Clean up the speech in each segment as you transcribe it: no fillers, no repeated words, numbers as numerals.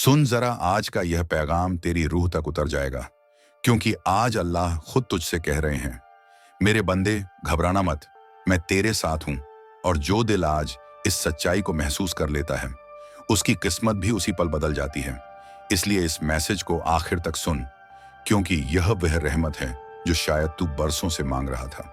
सुन जरा, आज का यह पैगाम तेरी रूह तक उतर जाएगा, क्योंकि आज अल्लाह खुद तुझसे कह रहे हैं, मेरे बंदे घबराना मत, मैं तेरे साथ हूं। और जो दिल आज इस सच्चाई को महसूस कर लेता है, उसकी किस्मत भी उसी पल बदल जाती है। इसलिए इस मैसेज को आखिर तक सुन, क्योंकि यह वह रहमत है जो शायद तू बरसों से मांग रहा था।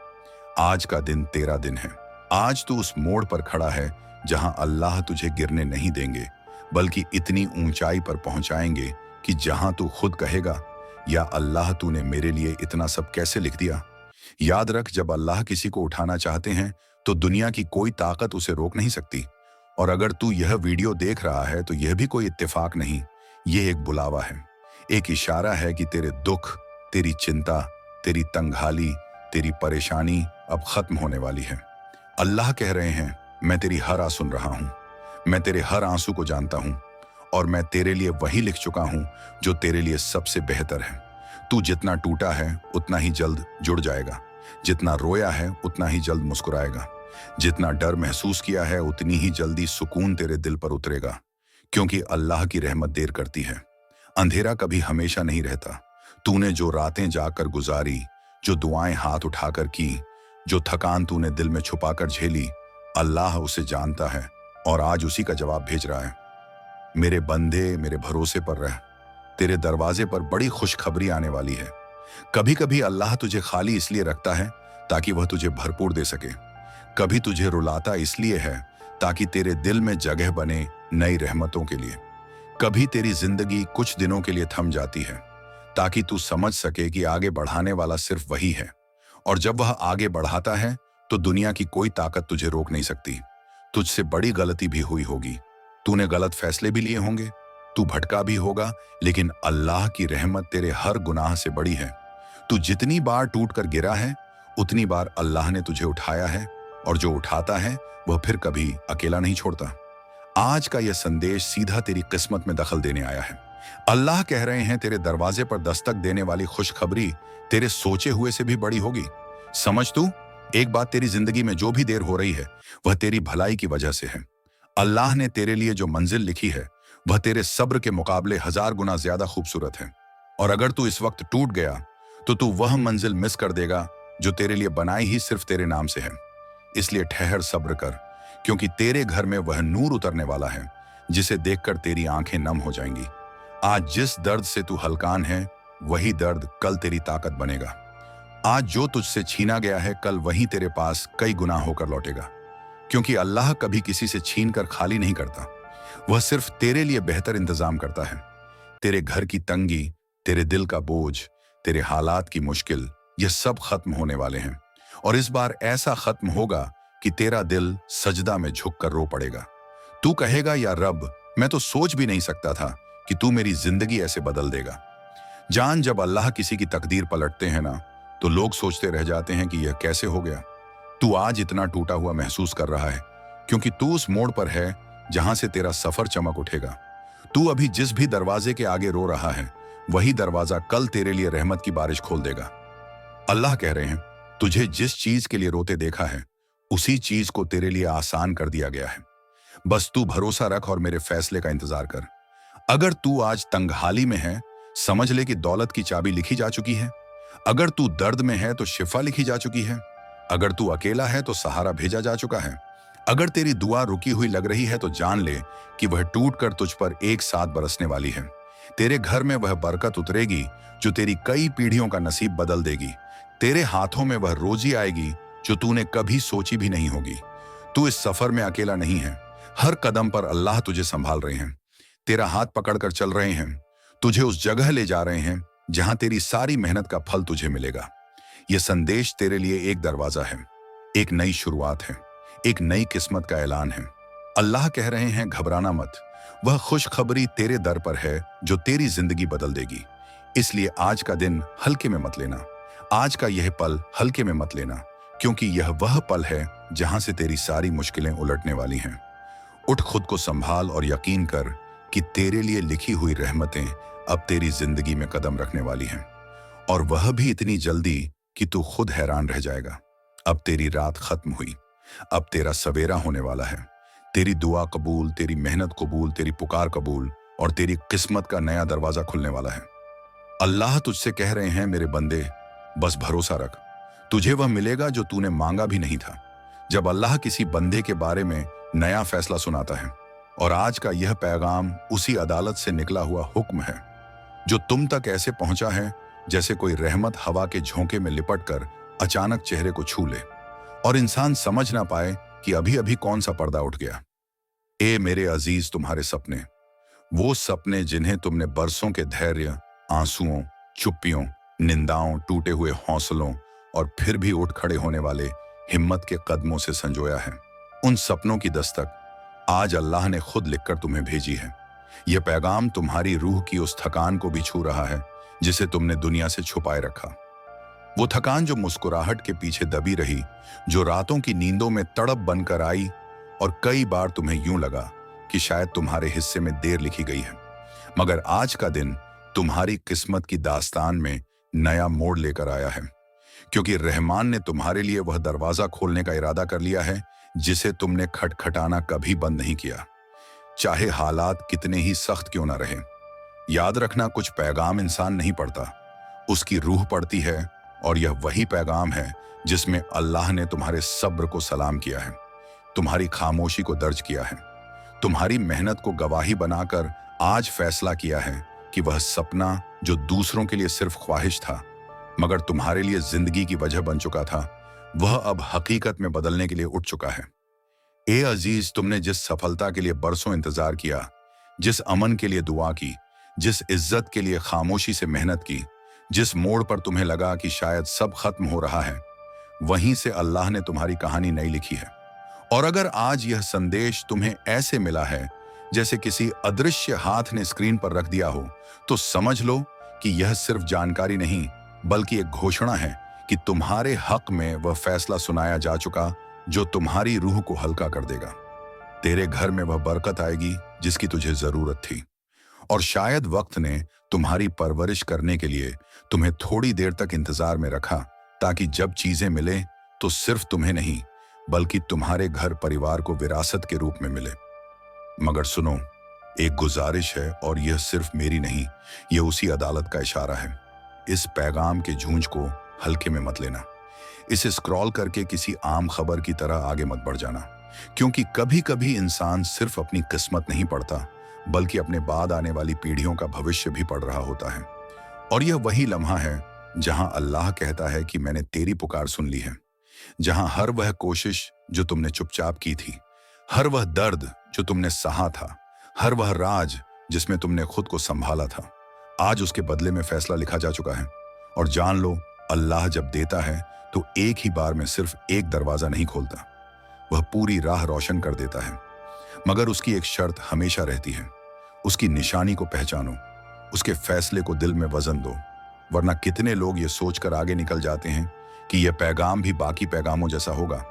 आज का दिन तेरा दिन है। आज तू उस मोड़ पर खड़ा है जहां अल्लाह तुझे गिरने नहीं देंगे, बल्कि इतनी ऊंचाई पर पहुंचाएंगे कि जहां तू खुद कहेगा, या अल्लाह तूने मेरे लिए इतना सब कैसे लिख दिया। याद रख, जब अल्लाह किसी को उठाना चाहते हैं तो दुनिया की कोई ताकत उसे रोक नहीं सकती। और अगर तू यह वीडियो देख रहा है तो यह भी कोई इत्तेफाक नहीं, यह एक बुलावा है, एक इशारा है कि तेरे दुख, तेरी चिंता, तेरी तंगहाली, तेरी परेशानी अब खत्म होने वाली है। अल्लाह कह रहे हैं, मैं तेरी हर आंसू सुन रहा हूं, मैं तेरे हर आंसू को जानता हूं, और मैं तेरे लिए वही लिख चुका हूं जो तेरे लिए सबसे बेहतर है। तू जितना टूटा है उतना ही जल्द जुड़ जाएगा, जितना रोया है उतना ही जल्द मुस्कुराएगा, जितना डर महसूस किया है उतनी ही जल्दी सुकून तेरे दिल पर उतरेगा। क्योंकि अल्लाह की रहमत देर करती है। अंधेरा कभी हमेशा नहीं रहता। तूने जो रातें जाकर गुजारी, जो दुआएं हाथ उठाकर की, जो थकान तूने दिल में छुपाकर झेली, अल्लाह उसे जानता है और आज उसी का जवाब भेज रहा है। मेरे बंदे, मेरे भरोसे पर रह, तेरे दरवाजे पर बड़ी खुशखबरी आने वाली है। कभी कभी अल्लाह तुझे खाली इसलिए रखता है ताकि वह तुझे भरपूर दे सके। कभी तुझे रुलाता इसलिए है ताकि तेरे दिल में जगह बने नई रहमतों के लिए। कभी तेरी जिंदगी कुछ दिनों के लिए थम जाती है ताकि तू समझ सके कि आगे बढ़ाने वाला सिर्फ वही है। और जब वह आगे बढ़ाता है तो दुनिया की कोई ताकत तुझे रोक नहीं सकती। तुझसे बड़ी गलती भी हुई होगी, तूने गलत फैसले भी लिए होंगे, तू भटका भी होगा, लेकिन अल्लाह की रहमत तेरे हर गुनाह से बड़ी है। तू जितनी बार टूट कर गिरा है, उतनी बार अल्लाह ने तुझे उठाया है, और जो उठाता है वह फिर कभी अकेला नहीं छोड़ता। आज का यह संदेश सीधा तेरी किस्मत में दखल देने आया है। अल्लाह कह रहे हैं, तेरे दरवाजे पर दस्तक देने वाली खुशखबरी तेरे सोचे हुए से भी बड़ी होगी। समझ तू, एक बात, तेरी जिंदगी में जो भी देर हो रही है वह तेरी भलाई की वजह से है। अल्लाह ने तेरे लिए जो मंजिल लिखी है वह तेरे सब्र के मुकाबले 1000 गुना ज्यादा खूबसूरत है। और अगर तू इस वक्त टूट गया तो तू वह मंजिल मिस कर देगा जो तेरे लिए बनाई ही सिर्फ तेरे नाम से है। इसलिए ठहर, सब्र कर, क्योंकि तेरे घर में वह नूर उतरने वाला है जिसे देखकर तेरी आंखें नम हो जाएंगी। आज जिस दर्द से तू हलकान है, वही दर्द कल तेरी ताकत बनेगा। आज जो तुझसे छीना गया है, कल वही तेरे पास कई गुना होकर लौटेगा। क्योंकि अल्लाह कभी किसी से छीन कर खाली नहीं करता, वह सिर्फ तेरे लिए बेहतर इंतजाम करता है। तेरे घर की तंगी, तेरे दिल का बोझ, तेरे हालात की मुश्किल, ये सब खत्म होने वाले हैं। और इस बार ऐसा खत्म होगा कि तेरा दिल सजदा में झुककर रो पड़ेगा। तू कहेगा, या रब, मैं तो सोच भी नहीं सकता था कि तू मेरी जिंदगी ऐसे बदल देगा। जान, जब अल्लाह किसी की तकदीर पलटते हैं ना, तो लोग सोचते रह जाते हैं कि यह कैसे हो गया। तू आज इतना टूटा हुआ महसूस कर रहा है क्योंकि तू उस मोड़ पर है जहां से तेरा सफर चमक उठेगा। तू अभी जिस भी दरवाजे के आगे रो रहा है, वही दरवाजा कल तेरे लिए रहमत की बारिश खोल देगा। अल्लाह कह रहे हैं, तुझे जिस चीज के लिए रोते देखा है, उसी चीज को तेरे लिए आसान कर दिया गया है। बस तू भरोसा रख और मेरे फैसले का इंतजार कर। अगर तू आज तंगहाली में है, समझ ले कि दौलत की चाबी लिखी जा चुकी है। अगर तू दर्द में है तो शिफा लिखी जा चुकी है। अगर तू अकेला है तो सहारा भेजा जा चुका है। अगर तेरी दुआ रुकी हुई लग रही है तो जान ले कि वह टूटकर तुझ पर एक साथ बरसने वाली है। तेरे घर में वह बरकत उतरेगी जो तेरी कई पीढ़ियों का नसीब बदल देगी। तेरे हाथों में वह रोजी आएगी जो तूने कभी सोची भी नहीं होगी। तू इस सफर में अकेला नहीं है। हर कदम पर अल्लाह तुझे संभाल रहे हैं, तेरा हाथ पकड़कर चल रहे हैं, तुझे उस जगह ले जा रहे हैं जहां तेरी सारी मेहनत का फल तुझे मिलेगा। यह संदेश तेरे लिए एक दरवाजा है, एक नई शुरुआत है, एक नई किस्मत का ऐलान है। अल्लाह कह रहे हैं, घबराना मत, वह खुशखबरी तेरे दर पर है जो तेरी जिंदगी बदल देगी। इसलिए आज का दिन हल्के में मत लेना, आज का यह पल हल्के में मत लेना, क्योंकि यह वह पल है जहां से तेरी सारी मुश्किलें उलटने वाली हैं। उठ, खुद को संभाल और यकीन कर कि तेरे लिए लिखी हुई रहमतें अब तेरी जिंदगी में कदम रखने वाली हैं, और वह भी इतनी जल्दी कि तू खुद हैरान रह जाएगा। अब तेरी रात खत्म हुई, अब तेरा सवेरा होने वाला है। तेरी दुआ कबूल, तेरी मेहनत कबूल, तेरी पुकार कबूल, और तेरी किस्मत का नया दरवाजा खुलने वाला है। अल्लाह तुझसे कह रहे हैं, मेरे बंदे, बस भरोसा रख, तुझे वह मिलेगा जो तूने मांगा भी नहीं था। जब अल्लाह किसी बंदे के बारे में नया फैसला सुनाता है, और आज का यह पैगाम उसी अदालत से निकला हुआ हुक्म है जो तुम तक ऐसे पहुंचा है जैसे कोई रहमत हवा के झोंके में लिपट कर अचानक चेहरे को छू ले और इंसान समझ ना पाए कि अभी अभी कौन सा पर्दा उठ गया। ए मेरे अजीज, तुम्हारे सपने, वो सपने जिन्हें तुमने बरसों के धैर्य, आंसुओं, चुप्पियों, निंदाओं, टूटे हुए हौसलों और फिर भी उठ खड़े होने वाले हिम्मत के कदमों से संजोया है, उन सपनों की दस्तक आज अल्लाह ने खुद लिखकर तुम्हें भेजी है। यह पैगाम तुम्हारी रूह की उस थकान को भी छू रहा है जिसे तुमने दुनिया से छुपाए रखा। वो थकान जो मुस्कुराहट के पीछे दबी रही, जो रातों की नींदों में तड़प बनकर आई और कई बार तुम्हें यूं लगा कि शायद तुम्हारे हिस्से में देर लिखी गई है। मगर आज का दिन तुम्हारी किस्मत की दास्तान में नया मोड़ लेकर आया है, क्योंकि रहमान ने तुम्हारे लिए वह दरवाजा खोलने का इरादा कर लिया है जिसे तुमने खटखटाना कभी बंद नहीं किया, चाहे हालात कितने ही सख्त क्यों ना रहे। याद रखना, कुछ पैगाम इंसान नहीं पढ़ता, उसकी रूह पढ़ती है, और यह वही पैगाम है जिसमें अल्लाह ने तुम्हारे सब्र को सलाम किया है, तुम्हारी खामोशी को दर्ज किया है, तुम्हारी मेहनत को गवाही बनाकर आज फैसला किया है कि वह सपना जो दूसरों के लिए सिर्फ ख्वाहिश था मगर तुम्हारे लिए जिंदगी की वजह बन चुका था, वह अब हकीकत में बदलने के लिए उठ चुका है। ए अजीज, तुमने जिस सफलता के लिए बरसों इंतजार किया, जिस अमन के लिए दुआ की, जिस इज्जत के लिए खामोशी से मेहनत की, जिस मोड़ पर तुम्हें लगा कि शायद सब खत्म हो रहा है, वहीं से अल्लाह ने तुम्हारी कहानी नई लिखी है। और अगर आज यह संदेश तुम्हें ऐसे मिला है जैसे किसी अदृश्य हाथ ने स्क्रीन पर रख दिया हो, तो समझ लो कि यह सिर्फ जानकारी नहीं बल्कि एक घोषणा है कि तुम्हारे हक में वह फैसला सुनाया जा चुका जो तुम्हारी रूह को हल्का कर देगा। तेरे घर में वह बरकत आएगी जिसकी तुझे जरूरत थी, और शायद वक्त ने तुम्हारी परवरिश करने के लिए तुम्हें थोड़ी देर तक इंतजार में रखा, ताकि जब चीजें मिले तो सिर्फ तुम्हें नहीं बल्कि तुम्हारे घर परिवार को विरासत के रूप में मिले। मगर सुनो, एक गुजारिश है, और यह सिर्फ मेरी नहीं, यह उसी अदालत का इशारा है। इस पैगाम के झूंझ को हल्के में मत लेना, इसे स्क्रॉल करके किसी आम खबर की तरह आगे मत बढ़ जाना, क्योंकि कभी कभी इंसान सिर्फ अपनी किस्मत नहीं पढ़ता बल्कि अपने बाद आने वाली पीढ़ियों का भविष्य भी पढ़ रहा होता है। और यह वही लम्हा है जहां अल्लाह कहता है कि मैंने तेरी पुकार सुन ली है, जहां हर वह कोशिश जो तुमने चुपचाप की थी, हर वह दर्द जो तुमने सहा था, हर वह राज जिसमें तुमने खुद को संभाला था, आज उसके बदले में फैसला लिखा जा चुका है। और जान लो, अल्लाह जब देता है तो एक ही बार में सिर्फ एक दरवाजा नहीं खोलता, वह पूरी राह रोशन कर देता है। मगर उसकी एक शर्त हमेशा रहती है, उसकी निशानी को पहचानो, उसके फैसले को दिल में वजन दो, वरना कितने लोग ये सोचकर आगे निकल जाते हैं कि यह पैगाम भी बाकी पैगामों जैसा होगा,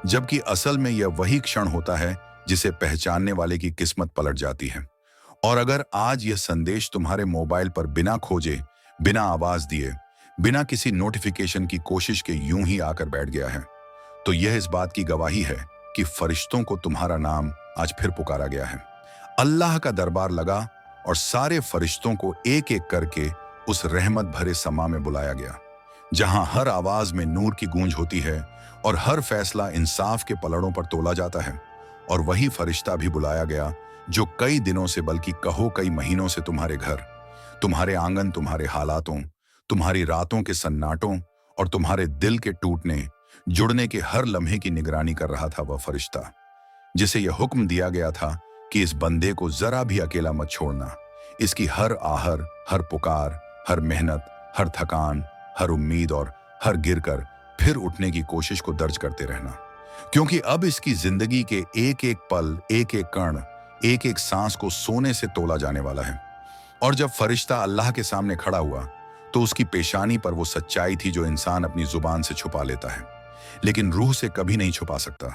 जबकि असल में यह वही क्षण होता है जिसे पहचानने वाले की किस्मत पलट जाती है। और अगर आज यह संदेश तुम्हारे मोबाइल पर बिना खोजे, बिना आवाज दिए, बिना किसी नोटिफिकेशन की कोशिश के यूं ही आकर बैठ गया है, तो यह इस बात की गवाही है कि फरिश्तों को तुम्हारा नाम आज फिर पुकारा गया है। अल्लाह का दरबार लगा और सारे फरिश्तों को एक एक करके उस रहमत भरे समा में बुलाया गया, जहां हर आवाज में नूर की गूंज होती है और हर फैसला इंसाफ के पलड़ों पर तोला जाता है। और वही फरिश्ता भी बुलाया गया जो कई दिनों से, बल्कि कहो कई महीनों से तुम्हारे घर, तुम्हारे आंगन, तुम्हारे हालातों, तुम्हारी रातों के सन्नाटों और तुम्हारे दिल के टूटने जुड़ने के हर लम्हे की निगरानी कर रहा था। वह फरिश्ता जिसे यह हुक्म दिया गया था कि इस बंदे को जरा भी अकेला मत छोड़ना, इसकी हर आहर, हर पुकार, हर मेहनत, हर थकान, हर उम्मीद और हर गिरकर फिर उठने की कोशिश को दर्ज करते रहना, क्योंकि अब इसकी जिंदगी के एक एक पल, एक एक कण, एक एक सांस को सोने से तोला जाने वाला है। और जब फरिश्ता अल्लाह के सामने खड़ा हुआ तो उसकी पेशानी पर वो सच्चाई थी जो इंसान अपनी जुबान से छुपा लेता है लेकिन रूह से कभी नहीं छुपा सकता।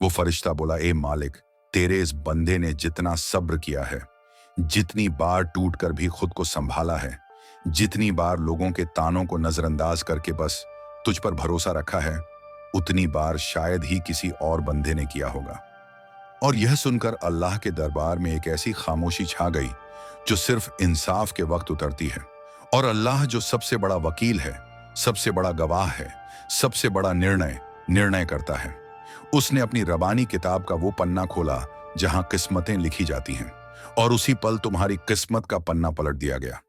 वो फरिश्ता बोला, ए मालिक, तेरे इस बंदे ने जितना सब्र किया है, जितनी बार टूटकर भी खुद को संभाला है, जितनी बार लोगों के तानों को नजरअंदाज करके बस तुझ पर भरोसा रखा है, उतनी बार शायद ही किसी और बंदे ने किया होगा। और यह सुनकर अल्लाह के दरबार में एक ऐसी खामोशी छा गई जो सिर्फ इंसाफ के वक्त उतरती है। और अल्लाह जो सबसे बड़ा वकील है, सबसे बड़ा गवाह है, सबसे बड़ा निर्णय करता है, उसने अपनी रबानी किताब का वो पन्ना खोला जहां किस्मतें लिखी जाती हैं, और उसी पल तुम्हारी किस्मत का पन्ना पलट दिया गया।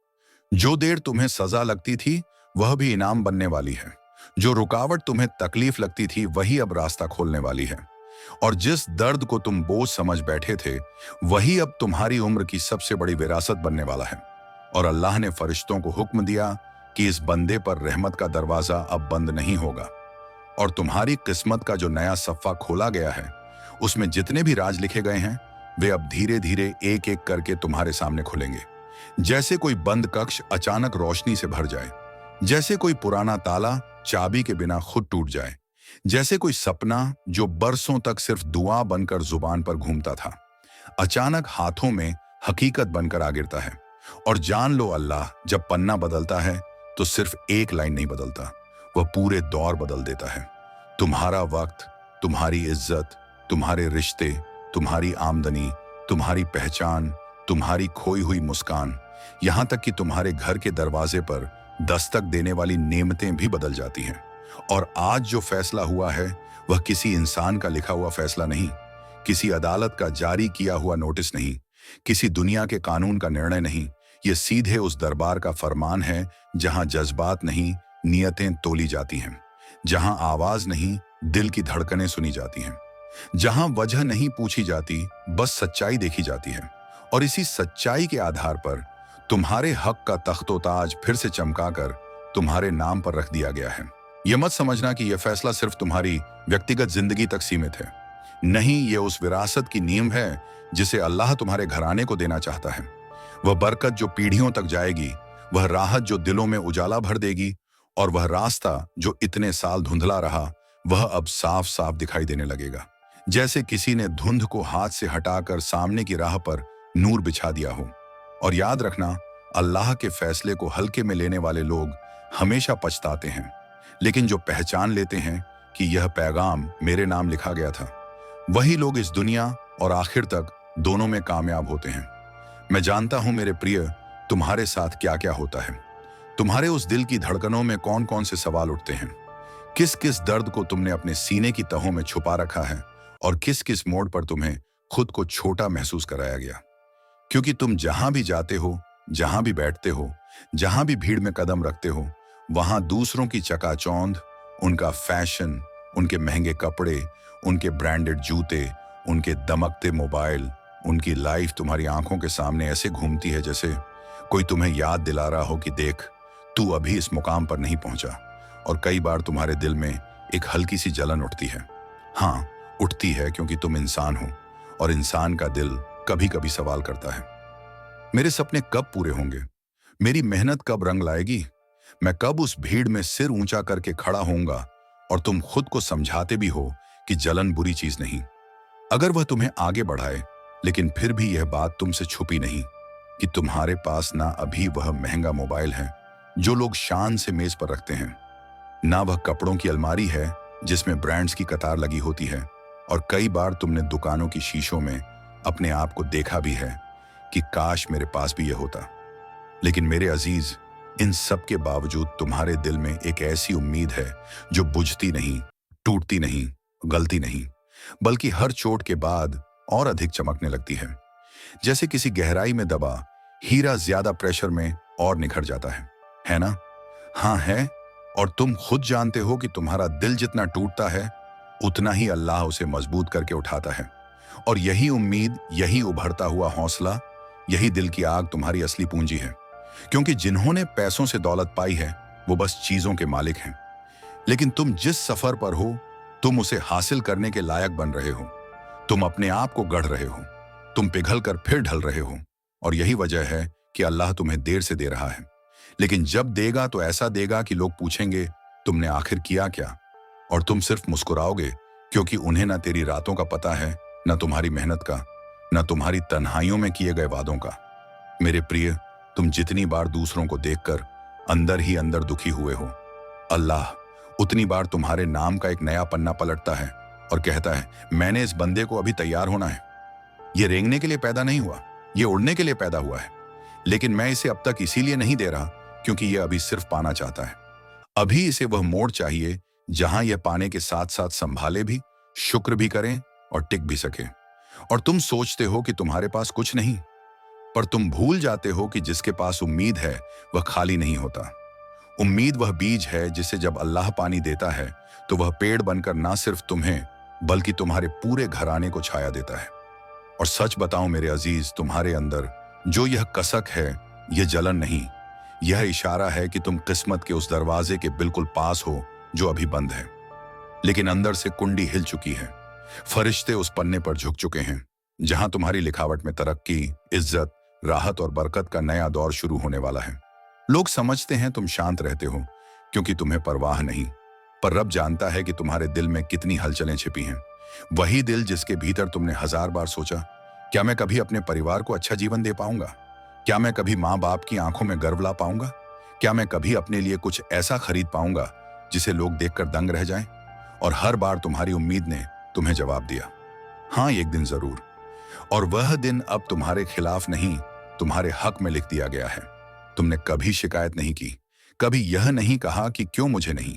जो देर तुम्हें सजा लगती थी वह भी इनाम बनने वाली है। जो रुकावट तुम्हें तकलीफ लगती थी वही अब रास्ता खोलने वाली है। और जिस दर्द को तुम बोझ समझ बैठे थे वही अब तुम्हारी उम्र की सबसे बड़ी विरासत बनने वाला है। और अल्लाह ने फरिश्तों को हुक्म दिया कि इस बंदे पर रहमत का दरवाजा अब बंद नहीं होगा, और तुम्हारी किस्मत का जो नया सफ़ा खोला गया है उसमें जितने भी राज लिखे गए हैं वे अब धीरे धीरे एक एक करके तुम्हारे सामने खुलेंगे। जैसे कोई बंद कक्ष अचानक रोशनी से भर जाए, जैसे कोई पुराना ताला चाबी के बिना खुद टूट जाए, जैसे कोई सपना जो बरसों तक सिर्फ दुआ बनकर जुबान पर घूमता था अचानक हाथों में हकीकत बनकर आ गिरता है। और जान लो, अल्लाह जब पन्ना बदलता है तो सिर्फ एक लाइन नहीं बदलता, वह पूरे दौर बदल देता है। तुम्हारा वक्त, तुम्हारी इज्जत, तुम्हारे रिश्ते, तुम्हारी आमदनी, तुम्हारी पहचान, तुम्हारी खोई हुई मुस्कान, यहां तक कि तुम्हारे घर के दरवाजे पर दस्तक देने वाली नेमतें भी बदल जाती हैं। और आज जो फैसला हुआ है वह किसी इंसान का लिखा हुआ फैसला नहीं, किसी अदालत का जारी किया हुआ नोटिस नहीं, किसी दुनिया के कानून का निर्णय नहीं। ये सीधे उस दरबार का फरमान है जहां जज्बात नहीं, नियतें तोली जाती हैं, जहां आवाज नहीं, दिल की धड़कनें सुनी जाती हैं, जहां वजह नहीं पूछी जाती, बस सच्चाई देखी जाती है। और इसी सच्चाई के आधार पर तुम्हारे हक का तख्तो-ताज फिर से चमकाकर तुम्हारे नाम पर रख दिया गया है। यह मत समझना कि यह फैसला सिर्फ तुम्हारी व्यक्तिगत जिंदगी तक सीमित है। नहीं, ये उस विरासत की नींव है जिसे अल्लाह तुम्हारे घराने को देना चाहता है। वह बरकत जो पीढ़ियों तक जाएगी, वह राहत जो दिलों में उजाला भर देगी, और वह रास्ता जो इतने साल धुंधला रहा वह अब साफ साफ दिखाई देने लगेगा, जैसे किसी ने धुंध को हाथ से हटाकर सामने की राह पर नूर बिछा दिया हो। और याद रखना, अल्लाह के फैसले को हल्के में लेने वाले लोग हमेशा पछताते हैं, लेकिन जो पहचान लेते हैं कि यह पैगाम मेरे नाम लिखा गया था, वही लोग इस दुनिया और आखिर तक दोनों में कामयाब होते हैं। मैं जानता हूं मेरे प्रिय, तुम्हारे साथ क्या क्या होता है। तुम्हारे उस दिल की धड़कनों में कौन कौन से सवाल उठते हैं, किस किस दर्द को तुमने अपने सीने की तहों में छुपा रखा है, और किस किस मोड़ पर तुम्हें खुद को छोटा महसूस कराया गया। क्योंकि तुम जहां भी जाते हो, जहां भी बैठते हो, जहां भी भीड़ में कदम रखते हो, वहां दूसरों की चकाचौंध, उनका फैशन, उनके महंगे कपड़े, उनके ब्रांडेड जूते, उनके दमकते मोबाइल, उनकी लाइफ तुम्हारी आंखों के सामने ऐसे घूमती है जैसे कोई तुम्हें याद दिला रहा हो कि देख, तू अभी इस मुकाम पर नहीं पहुंचा। और कई बार तुम्हारे दिल में एक हल्की सी जलन उठती है। हाँ, उठती है, क्योंकि तुम इंसान हो, और इंसान का दिल कभी कभी सवाल करता है, मेरे सपने कब पूरे होंगे, मेरी मेहनत कब रंग लाएगी, मैं कब उस भीड़ में सिर ऊंचा करके खड़ा होऊंगा। और तुम खुद को समझाते भी हो कि जलन बुरी चीज नहीं, अगर वह तुम्हें आगे बढ़ाए, लेकिन फिर भी यह बात तुमसे छुपी नहीं कि तुम्हारे पास ना अभी वह महंगा मोबाइल है जो लोग शान से मेज पर रखते हैं, ना वह कपड़ों की अलमारी है जिसमें ब्रांड्स की कतार लगी होती है। और कई बार तुमने दुकानों की शीशों में अपने आप को देखा भी है कि काश मेरे पास भी यह होता। लेकिन मेरे अजीज, इन सब के बावजूद तुम्हारे दिल में एक ऐसी उम्मीद है जो बुझती नहीं, टूटती नहीं, गलती नहीं, बल्कि हर चोट के बाद और अधिक चमकने लगती है। जैसे किसी गहराई में दबा हीरा ज्यादा प्रेशर में और निखर जाता है ना? हाँ है। और तुम खुद जानते हो कि तुम्हारा दिल जितना टूटता है उतना ही अल्लाह उसे मजबूत करके उठाता है। और यही उम्मीद, यही उभरता हुआ हौसला, यही दिल की आग तुम्हारी असली पूंजी है। क्योंकि जिन्होंने पैसों से दौलत पाई है वो बस चीजों के मालिक हैं, लेकिन तुम जिस सफर पर हो तुम उसे हासिल करने के लायक बन रहे हो। तुम अपने आप को गढ़ रहे हो, तुम पिघल कर फिर ढल रहे हो। और यही वजह है कि अल्लाह तुम्हें देर से दे रहा है, लेकिन जब देगा तो ऐसा देगा कि लोग पूछेंगे तुमने आखिर किया क्या, और तुम सिर्फ मुस्कुराओगे, क्योंकि उन्हें ना तेरी रातों का पता है, ना तुम्हारी मेहनत का, ना तुम्हारी तन्हाइयों में किए गए वादों का। मेरे प्रिय, तुम जितनी बार दूसरों को देखकर अंदर ही अंदर दुखी हुए हो, अल्लाह उतनी बार तुम्हारे नाम का एक नया पन्ना पलटता है और कहता है, मैंने इस बंदे को अभी तैयार होना है। ये रेंगने के लिए पैदा नहीं हुआ, ये उड़ने के लिए पैदा हुआ है, लेकिन मैं इसे अब तक इसीलिए नहीं दे रहा क्योंकि ये अभी सिर्फ पाना चाहता है। अभी इसे वह मोड़ चाहिए जहां यह पाने के साथ साथ संभाले भी, शुक्र भी करें और टिक भी सके। और तुम सोचते हो कि तुम्हारे पास कुछ नहीं, पर तुम भूल जाते हो कि जिसके पास उम्मीद है वह खाली नहीं होता। उम्मीद वह बीज है जिसे जब अल्लाह पानी देता है तो वह पेड़ बनकर ना सिर्फ तुम्हें बल्कि तुम्हारे पूरे घराने को छाया देता है। और सच बताऊं मेरे अजीज, तुम्हारे अंदर जो यह कसक है, यह जलन नहीं, यह इशारा है कि तुम किस्मत के उस दरवाजे के बिल्कुल पास हो जो अभी बंद है, लेकिन अंदर से कुंडी हिल चुकी है। फरिश्ते उस पन्ने पर झुक चुके हैं जहां तुम्हारी लिखावट में तरक्की, इज्जत, राहत और बरकत का नया दौर शुरू होने वाला है। लोग समझते हैं तुम शांत रहते हो क्योंकि तुम्हें परवाह नहीं, पर रब जानता है कि तुम्हारे दिल में कितनी हलचलें छिपी हैं। वही दिल जिसके भीतर तुमने 1000 बार सोचा, क्या मैं कभी अपने परिवार को अच्छा जीवन दे पाऊंगा? क्या मैं कभी माँ बाप की आंखों में गर्व ला पाऊंगा? क्या मैं कभी अपने लिए कुछ ऐसा खरीद पाऊंगा जिसे लोग देखकर दंग रह जाएं? और हर बार तुम्हारी उम्मीद ने तुम्हें जवाब दिया, हाँ एक दिन जरूर। और वह दिन अब तुम्हारे खिलाफ नहीं, तुम्हारे हक में लिख दिया गया है। तुमने कभी शिकायत नहीं की, कभी यह नहीं कहा कि क्यों मुझे नहीं,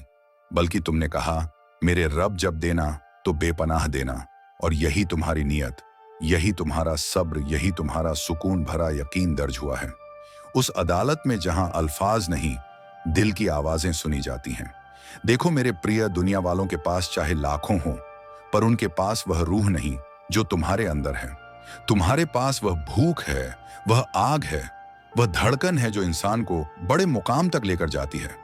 बल्कि तुमने कहा, मेरे रब जब देना तो बेपनाह देना। और यही तुम्हारी नियत, यही तुम्हारा सब्र, यही तुम्हारा सुकून भरा यकीन दर्ज हुआ है उस अदालत में जहां अल्फाज नहीं, दिल की आवाजें सुनी जाती हैं। देखो मेरे प्रिय, दुनिया वालों के पास चाहे लाखों हों, पर उनके पास वह रूह नहीं जो तुम्हारे अंदर है। तुम्हारे पास वह भूख है, वह आग है, वह धड़कन है जो इंसान को बड़े मुकाम तक लेकर जाती है।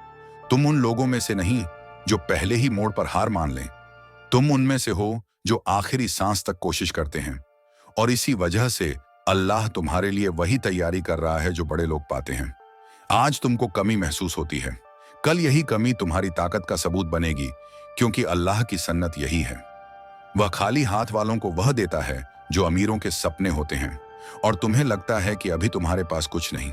तुम उन लोगों में से नहीं जो पहले ही मोड़ पर हार मान लें, तुम उनमें से हो जो आखिरी सांस तक कोशिश करते हैं। और इसी वजह से अल्लाह तुम्हारे लिए वही तैयारी कर रहा है जो बड़े लोग पाते हैं। आज तुमको कमी महसूस होती है, कल यही कमी तुम्हारी ताकत का सबूत बनेगी, क्योंकि अल्लाह की सन्नत यही है। वह खाली हाथ वालों को वह देता है जो अमीरों के सपने होते हैं। और तुम्हें लगता है कि अभी तुम्हारे पास कुछ नहीं,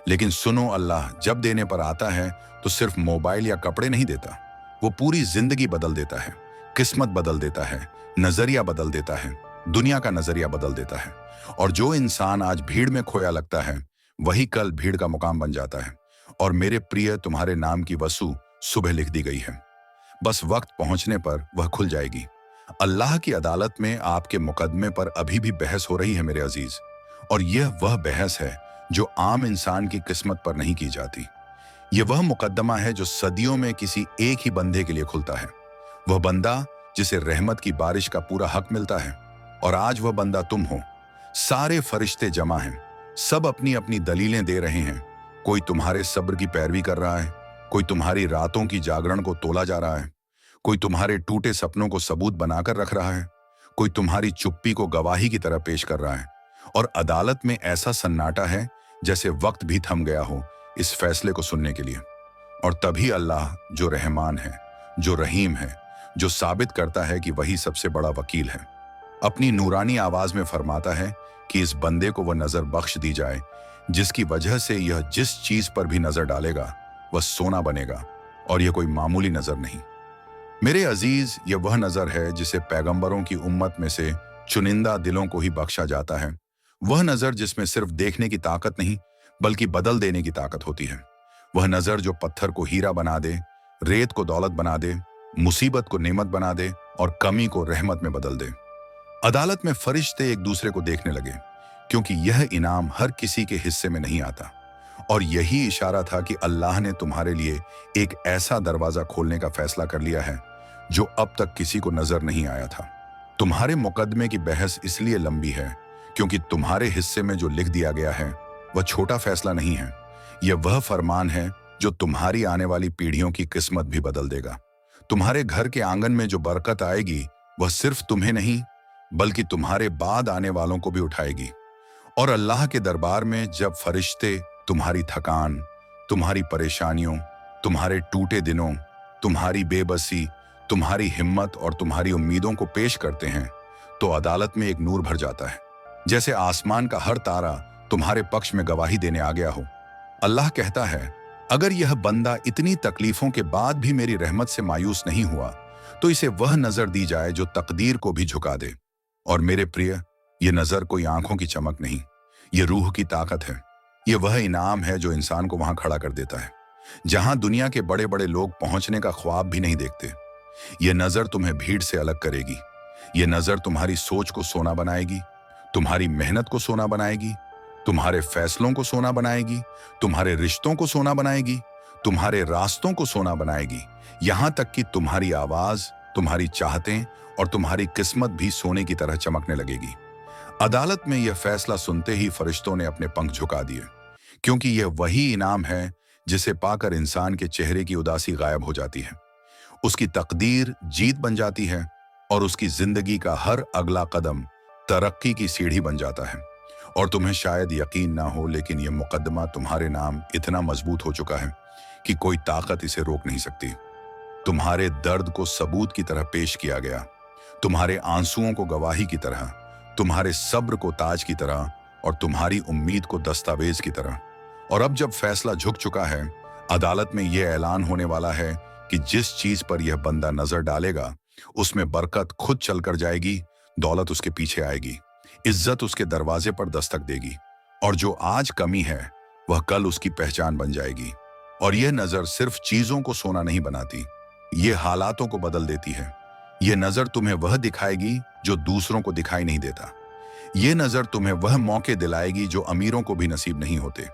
लेकिन सुनो, अल्लाह जब देने पर आता है तो सिर्फ मोबाइल या कपड़े नहीं देता, वो पूरी जिंदगी बदल देता है, किस्मत बदल देता है, नजरिया बदल देता है, दुनिया का नजरिया बदल देता है। और जो इंसान आज भीड़ में खोया लगता है, वही कल भीड़ का मुकाम बन जाता है। और मेरे प्रिय, तुम्हारे नाम की वसू सुबह लिख दी गई है, बस वक्त पहुंचने पर वह खुल जाएगी। अल्लाह की अदालत में आपके मुकदमे पर अभी भी बहस हो रही है मेरे अजीज, और यह वह बहस है जो आम इंसान की किस्मत पर नहीं की जाती। यह वह मुकदमा है जो सदियों में किसी एक ही बंदे के लिए खुलता है, वह बंदा जिसे रहमत की बारिश का पूरा हक मिलता है। और आज वह बंदा तुम हो। सारे फरिश्ते जमा हैं, सब अपनी अपनी दलीलें दे रहे हैं। कोई तुम्हारे सब्र की पैरवी कर रहा है, कोई तुम्हारी रातों की जागरण को तोला जा रहा है, कोई तुम्हारे टूटे सपनों को सबूत बनाकर रख रहा है, कोई तुम्हारी चुप्पी को गवाही की तरह पेश कर रहा है। और अदालत में ऐसा सन्नाटा है जैसे वक्त भी थम गया हो इस फैसले को सुनने के लिए। और तभी अल्लाह जो रहमान है, जो रहीम है, जो साबित करता है कि वही सबसे बड़ा वकील है, अपनी नूरानी आवाज में फरमाता है कि इस बंदे को वह नजर बख्श दी जाए जिसकी वजह से यह जिस चीज पर भी नजर डालेगा वह सोना बनेगा। और यह कोई मामूली नजर नहीं मेरे अजीज, यह वह नजर है जिसे पैगंबरों की उम्मत में से चुनिंदा दिलों को ही बख्शा जाता है। वह नजर जिसमें सिर्फ देखने की ताकत नहीं बल्कि बदल देने की ताकत होती है। वह नजर जो पत्थर को हीरा बना दे, रेत को दौलत बना दे, मुसीबत को नेमत बना दे और कमी को रहमत में बदल दे। अदालत में फरिश्ते एक दूसरे को देखने लगे, क्योंकि यह इनाम हर किसी के हिस्से में नहीं आता। और यही इशारा था कि अल्लाह ने तुम्हारे लिए एक ऐसा दरवाजा खोलने का फैसला कर लिया है जो अब तक किसी को नजर नहीं आया था। तुम्हारे मुकदमे की बहस इसलिए लंबी है क्योंकि तुम्हारे हिस्से में जो लिख दिया गया है वह छोटा फैसला नहीं है। यह वह फरमान है जो तुम्हारी आने वाली पीढ़ियों की किस्मत भी बदल देगा। तुम्हारे घर के आंगन में जो बरकत आएगी वह सिर्फ तुम्हें नहीं बल्कि तुम्हारे बाद आने वालों को भी उठाएगी। और अल्लाह के दरबार में जब फरिश्ते तुम्हारी थकान, तुम्हारी परेशानियों, तुम्हारे टूटे दिनों, तुम्हारी बेबसी, तुम्हारी हिम्मत और तुम्हारी उम्मीदों को पेश करते हैं तो अदालत में एक नूर भर जाता है, जैसे आसमान का हर तारा तुम्हारे पक्ष में गवाही देने आ गया हो। अल्लाह कहता है, अगर यह बंदा इतनी तकलीफों के बाद भी मेरी रहमत से मायूस नहीं हुआ तो इसे वह नजर दी जाए जो तकदीर को भी झुका दे। और मेरे प्रिय, ये नजर कोई आंखों की चमक नहीं, ये रूह की ताकत है। ये वह इनाम है जो इंसान को वहां खड़ा कर देता है जहां दुनिया के बड़े बड़े लोग पहुंचने का ख्वाब भी नहीं देखते। ये नजर तुम्हें भीड़ से अलग करेगी। ये नजर तुम्हारी सोच को सोना बनाएगी, तुम्हारी मेहनत को सोना बनाएगी, तुम्हारे फैसलों को सोना बनाएगी, तुम्हारे रिश्तों को सोना बनाएगी, तुम्हारे रास्तों को सोना बनाएगी। यहां तक कि तुम्हारी आवाज, तुम्हारी चाहतें और तुम्हारी किस्मत भी सोने की तरह चमकने लगेगी। अदालत में यह फैसला सुनते ही फरिश्तों ने अपने पंख झुका दिए, क्योंकि यह वही इनाम है जिसे पाकर इंसान के चेहरे की उदासी गायब हो जाती है, उसकी तकदीर जीत बन जाती है और उसकी जिंदगी का हर अगला कदम तरक्की की सीढ़ी बन जाता है। और तुम्हें शायद यकीन ना हो, लेकिन यह मुकदमा तुम्हारे नाम इतना मजबूत हो चुका है कि कोई ताकत इसे रोक नहीं सकती। तुम्हारे दर्द को सबूत की तरह पेश किया गया, तुम्हारे आंसुओं को गवाही की तरह, तुम्हारे सब्र को ताज की तरह और तुम्हारी उम्मीद को दस्तावेज की तरह। और अब जब फैसला झुक चुका है, अदालत में यह ऐलान होने वाला है कि जिस चीज पर यह बंदा नजर डालेगा उसमें बरकत खुद चलकर जाएगी, दौलत उसके पीछे आएगी, इज्जत उसके दरवाजे पर दस्तक देगी, और जो आज कमी है वह कल उसकी पहचान बन जाएगी। और यह नजर सिर्फ चीजों को सोना नहीं बनाती, ये हालातों को बदल देती है। ये नजर तुम्हें वह दिखाएगी जो दूसरों को दिखाई नहीं देता। ये नजर तुम्हें वह मौके दिलाएगी जो अमीरों को भी नसीब नहीं होते।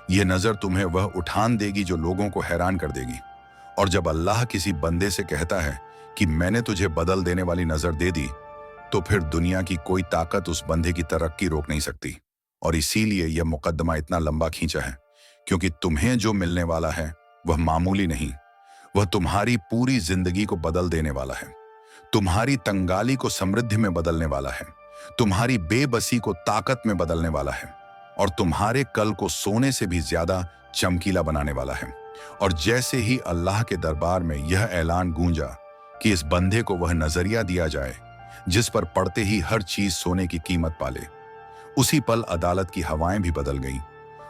ये नजर तुम्हें वह उठान देगी जो लोगों को हैरान कर देगी। और जब अल्लाह किसी बंदे से कहता है कि मैंने तुझे बदल देने वाली नजर दे दी, तो फिर दुनिया की कोई ताकत उस बंदे की तरक्की रोक नहीं सकती। और इसीलिए यह मुकदमा इतना लंबा खींचा है, क्योंकि तुम्हें जो मिलने वाला है वह मामूली नहीं, वह तुम्हारी पूरी जिंदगी को बदल देने वाला है। तुम्हारी तंगाली को समृद्धि में बदलने वाला है, तुम्हारी बेबसी को ताकत में बदलने वाला है, और तुम्हारे कल को सोने से भी ज्यादा चमकीला बनाने वाला है। और जैसे ही अल्लाह के दरबार में यह ऐलान गूंजा कि इस बंदे को वह नजरिया दिया जाए जिस पर पड़ते ही हर चीज सोने की कीमत पाले, उसी पल अदालत की हवाएं भी बदल गईं,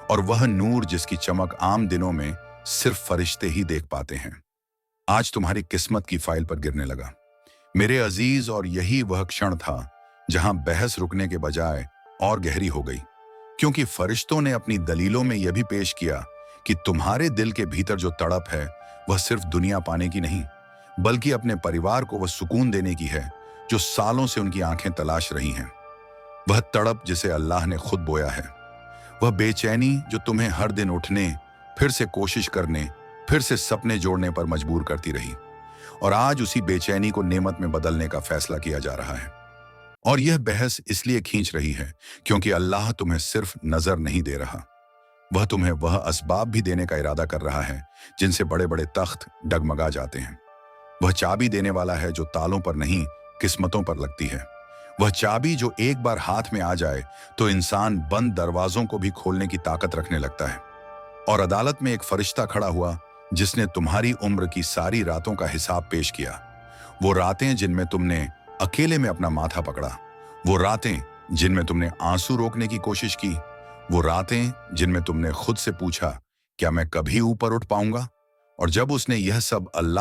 और वह नूर जिसकी चमक आम दिनों में सिर्फ फरिश्ते ही देख पाते हैं, आज तुम्हारी किस्मत की फाइल पर गिरने लगा, मेरे अजीज। और यही वह क्षण था जहां बहस रुकने के बजाय और गहरी हो गई, क्योंकि फरिश्तों ने अपनी दलीलों में यह भी पेश किया कि तुम्हारे दिल के भीतर जो तड़प है वह सिर्फ दुनिया पाने की नहीं, बल्कि अपने परिवार को वह सुकून देने की है जो सालों से उनकी आंखें तलाश रही हैं। वह तड़प जिसे अल्लाह ने खुद बोया है, वह बेचैनी जो तुम्हें हर दिन उठने, फिर से कोशिश करने, फिर से सपने जोड़ने पर मजबूर करती रही। और आज उसी बेचैनी को नेमत में बदलने का फैसला किया जा रहा है। और यह बहस इसलिए खींच रही है क्योंकि अल्लाह तुम्हें सिर्फ नजर नहीं दे रहा, वह तुम्हें वह असबाब भी देने का इरादा कर रहा है जिनसे बड़े बड़े तख्त डगमगा जाते हैं। वह चाबी देने वाला है जो तालों पर नहीं, किस्मतों पर लगती है। वह चाबी जो एक बार हाथ में आ जाए तो इंसान बंद दरवाजों को भी खोलने की ताकत रखने लगता है। और अदालत में एक फरिश्ता खड़ा हुआ जिसने तुम्हारी उम्र की सारी रातों का हिसाब पेश किया। वो रातें जिनमें तुमने अकेले में अपना माथा पकड़ा, वो रातें जिनमें तुमने आंसू रोकने की कोशिश की, वो रातें जिनमें तुमने खुद से पूछा, क्या मैं कभी ऊपर उठ पाऊंगा? और जब उसने यह सब अल्लाह